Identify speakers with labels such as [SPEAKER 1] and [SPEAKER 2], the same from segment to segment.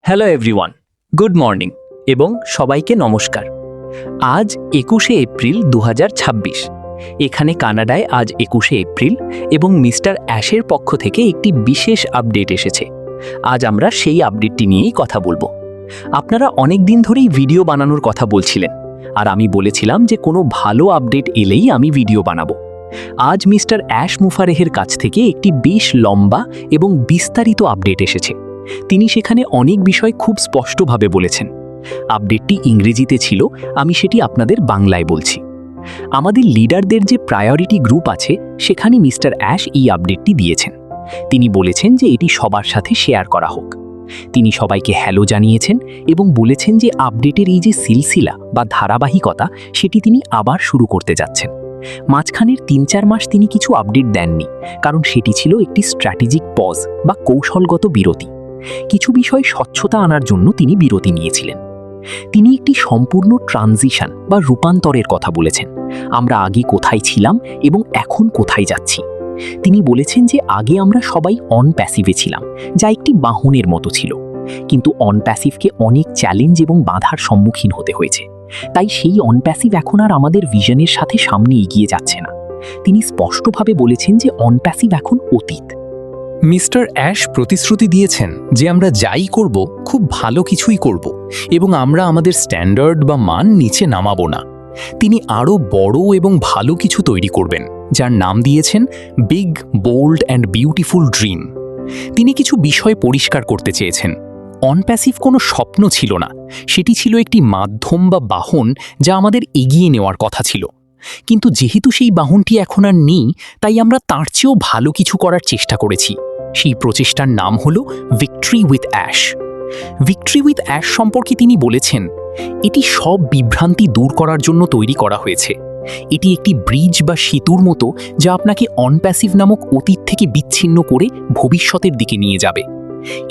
[SPEAKER 1] Hello everyone, good morning এবং সবাইকে নমস্কার। আজ 21শে এপ্রিল 2026। এখানে কানাডায় আজ 21শে এপ্রিল এবং মিস্টার অ্যাশের পক্ষ থেকে একটি বিশেষ আপডেট এসেছে। আজ আমরা সেই আপডেটটি নিয়েই কথা বলবো। আপনারা অনেক দিন ধরেই ভিডিও বানানোর কথা বলছিলেন, আর আমি বলেছিলাম যে কোনো ভালো আপডেট এলেই আমি ভিডিও বানাবো। আজ মিস্টার অ্যাশ মুফারেহের কাছ থেকে একটি বেশ লম্বা এবং বিস্তারিত আপডেট এসেছে। তিনি সেখানে অনেক বিষয় খুব স্পষ্টভাবে বলেছেন। আপডেটটি ইংরেজিতে ছিল, আমি সেটি আপনাদের বাংলায় বলছি। আমাদের লিডারদের যে প্রায়োরিটি গ্রুপ আছে সেখানে মিস্টার অ্যাশ এই আপডেটটি দিয়েছেন। তিনি বলেছেন যে এটি সবার সাথে শেয়ার করা হোক। তিনি সবাইকে হ্যালো জানিয়েছেন এবং বলেছেন যে আপডেটের এই যে সিলসিলা বা ধারাবাহিকতা সেটি তিনি আবার শুরু করতে যাচ্ছেন। মাঝখানের ৩-৪ মাস তিনি কিছু আপডেট দেননি, কারণ সেটি ছিল একটি স্ট্র্যাটেজিক পজ বা কৌশলগত বিরতি। কিছু বিষয় স্বচ্ছতা আনার জন্য তিনি বিরতি নিয়েছিলেন। তিনি একটি সম্পূর্ণ ট্রানজিশন বা রূপান্তরের কথা বলেছেন। আমরা আগে কোথায় ছিলাম এবং এখন কোথায় যাচ্ছি। তিনি বলেছেন যে আগে আমরা সবাই অন প্যাসিভে ছিলাম, যা একটি বাহনের মতো ছিল, কিন্তু অন প্যাসিভকে অনেক চ্যালেঞ্জ এবং বাধার সম্মুখীন হতে হয়েছে। তাই সেই অন প্যাসিভ এখন আর আমাদের ভিশনের সাথে সামনে এগিয়ে যাচ্ছে না। তিনি স্পষ্টভাবে বলেছেন যে অন প্যাসিভ এখন অতীত।
[SPEAKER 2] মিস্টার অ্যাশ প্রতিশ্রুতি দিয়েছেন যে আমরা যাই করব খুব ভালো কিছুই করব এবং আমরা আমাদের স্ট্যান্ডার্ড বা মান নিচে নামাবো না। তিনি আরও বড় এবং ভালো কিছু তৈরি করবেন, যার নাম দিয়েছেন big, bold and beautiful dream. তিনি কিছু বিষয় পরিষ্কার করতে চেয়েছেন। অনপ্যাসিভ কোনো স্বপ্ন ছিল না, সেটি ছিল একটি মাধ্যম বা বাহন যা আমাদের এগিয়ে নেওয়ার কথা ছিল। কিন্তু যেহেতু সেই বাহনটি এখন আর নেই, তাই আমরা তার চেয়েও ভালো কিছু করার চেষ্টা করেছি। সেই প্রচেষ্টার নাম হলো victory with ash. Victory with ash সম্পর্কে তিনি বলেছেন, এটি সব বিভ্রান্তি দূর করার জন্য তৈরি করা হয়েছে। এটি একটি ব্রিজ বা সেতুর মতো, যা আপনাকে অনপ্যাসিভ নামক অতীত থেকে বিচ্ছিন্ন করে ভবিষ্যতের দিকে নিয়ে যাবে।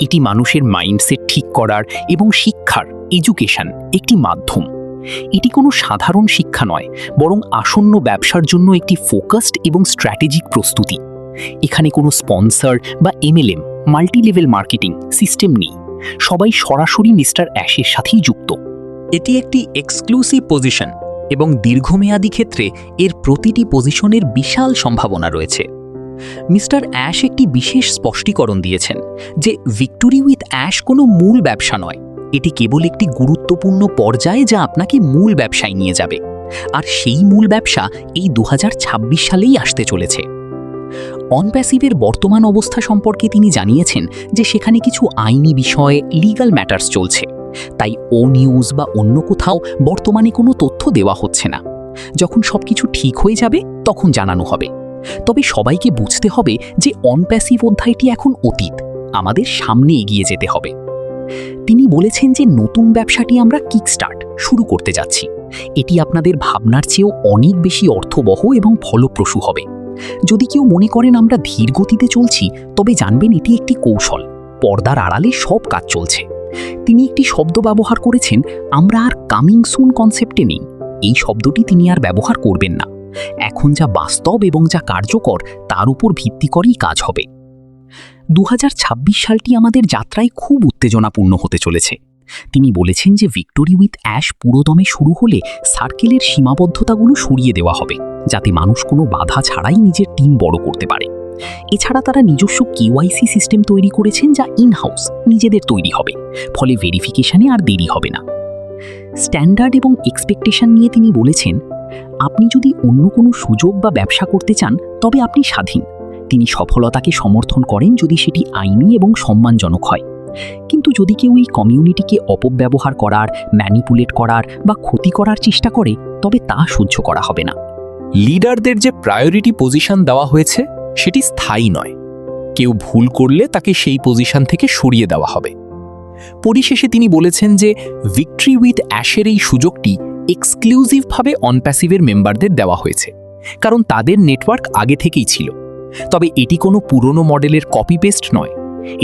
[SPEAKER 2] এটি মানুষের মাইন্ডসেট ঠিক করার এবং শিক্ষার এডুকেশন একটি মাধ্যম। এটি কোনো সাধারণ শিক্ষা নয়, বরং আসন্ন ব্যবসার জন্য একটি ফোকাসড এবং স্ট্র্যাটেজিক প্রস্তুতি। এখানে কোনো স্পন্সর বা MLM multi level marketing system নেই। সবাই সরাসরি মিস্টার অ্যাশের সাথেই যুক্ত।
[SPEAKER 1] এটি একটি এক্সক্লুসিভ পজিশন এবং দীর্ঘমেয়াদী ক্ষেত্রে এর প্রতিটি পজিশনের বিশাল সম্ভাবনা রয়েছে। মিস্টার অ্যাশ একটি বিশেষ স্পষ্টীকরণ দিয়েছেন যে ভিক্টরি উইথ অ্যাশ কোনো মূল ব্যবসা নয়, এটি কেবল একটি গুরুত্বপূর্ণ পর্যায়ে যা আপনাকে মূল ব্যবসায় নিয়ে যাবে। আর সেই মূল ব্যবসা এই 2026 সালেই আসতে চলেছে। অনপ্যাসিভের বর্তমান অবস্থা সম্পর্কে তিনি জানিয়েছেন যে সেখানে কিছু আইনি বিষয়ে লিগ্যাল ম্যাটার্স চলছে, তাই ও নিউজ বা অন্য কোথাও বর্তমানে কোনো তথ্য দেওয়া হচ্ছে না। যখন সবকিছু ঠিক হয়ে যাবে তখন জানানো হবে। তবে সবাইকে বুঝতে হবে যে অনপ্যাসিভ অধ্যায়টি এখন অতীত, আমাদের সামনে এগিয়ে যেতে হবে। তিনি বলেছেন যে নতুন ব্যবসাটি আমরা কিকস্টার্ট শুরু করতে যাচ্ছি। এটি আপনাদের ভাবনার চেয়েও অনেক বেশি অর্থবহ এবং ফলপ্রসূ হবে। যদি কেউ মনে করেন আমরা ধীর গতিতে চলছি, তবে জানবেন এটি একটি কৌশল। পর্দার আড়ালে সব কাজ চলছে। তিনি একটি শব্দ ব্যবহার করেছেন, আমরা আর কামিং সুন কনসেপ্টে নেই। এই শব্দটি তিনি আর ব্যবহার করবেন না। এখন যা বাস্তব এবং যা কার্যকর তার উপর ভিত্তি করেই কাজ হবে। 2026 সালটি আমাদের যাত্রায় খুব উত্তেজনাপূর্ণ হতে চলেছে। তিনি বলেছেন যে ভিক্টরি উইথ অ্যাশ পুরোদমে শুরু হলে সার্কেলের সীমাবদ্ধতাগুলো সরিয়ে দেওয়া হবে, যাতে মানুষ কোনো বাধা ছাড়াই নিজের টিম বড় করতে পারে। এছাড়া তারা নিজস্ব KYC সিস্টেম তৈরি করেছেন, যা ইনহাউস নিজেদের তৈরি হবে, ফলে ভেরিফিকেশনে আর দেরি হবে না। স্ট্যান্ডার্ড এবং এক্সপেকটেশন নিয়ে তিনি বলেছেন, আপনি যদি অন্য কোনো সুযোগ বা ব্যবসা করতে চান তবে আপনি স্বাধীন। তিনি সফলতাকে সমর্থন করেন যদি সেটি আইনি এবং সম্মানজনক হয়। কিন্তু যদি কেউ এই কমিউনিটিকে অপব্যবহার করার, ম্যানিপুলেট করার বা ক্ষতি করার চেষ্টা করে, তবে তা সহ্য করা হবে না।
[SPEAKER 2] লিডারদের যে প্রায়োরিটি পজিশন দেওয়া হয়েছে সেটি স্থায়ী নয়। কেউ ভুল করলে তাকে সেই পজিশন থেকে সরিয়ে দেওয়া হবে। পরিশেষে তিনি বলেছেন যে ভিক্টরি উইথ অ্যাশের এই সুযোগটি এক্সক্লুসিভভাবে অনপ্যাসিভের মেম্বারদের দেওয়া হয়েছে, কারণ তাদের নেটওয়ার্ক আগে থেকেই ছিল। তবে এটি কোনো পুরনো মডেলের কপি পেস্ট নয়।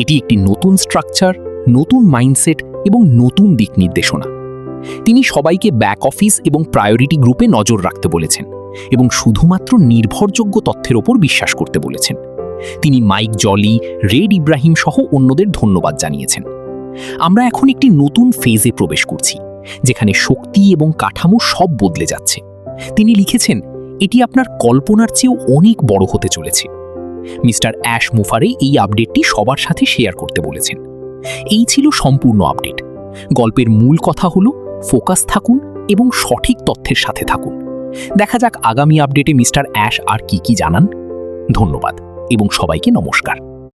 [SPEAKER 2] এটি একটি নতুন স্ট্রাকচার, নতুন মাইন্ডসেট এবং নতুন দিক নির্দেশনা। তিনি সবাইকে ব্যাক অফিস এবং প্রায়োরিটি গ্রুপে নজর রাখতে বলেছেন এবং শুধুমাত্র নির্ভরযোগ্য তথ্যের ওপর বিশ্বাস করতে বলেছেন। তিনি মাইক জলি, রেড ইব্রাহিম সহ অন্যদের ধন্যবাদ জানিয়েছেন। আমরা এখন একটি নতুন ফেজে প্রবেশ করছি, যেখানে শক্তি এবং কাঠামো সব বদলে যাচ্ছে। তিনি লিখেছেন, এটি আপনার কল্পনার চেয়েও অনেক বড় হতে চলেছে। মিস্টার অ্যাশ মুফারে এই আপডেটটি সবার সাথে শেয়ার করতে বলেছেন। এই ছিল সম্পূর্ণ আপডেট। গল্পের মূল কথা হলো ফোকাস থাকুন এবং সঠিক তথ্যের সাথে থাকুন। দেখা যাক আগামী আপডেটে মিস্টার অ্যাশ আর কি জানান। ধন্যবাদ এবং সবাইকে নমস্কার।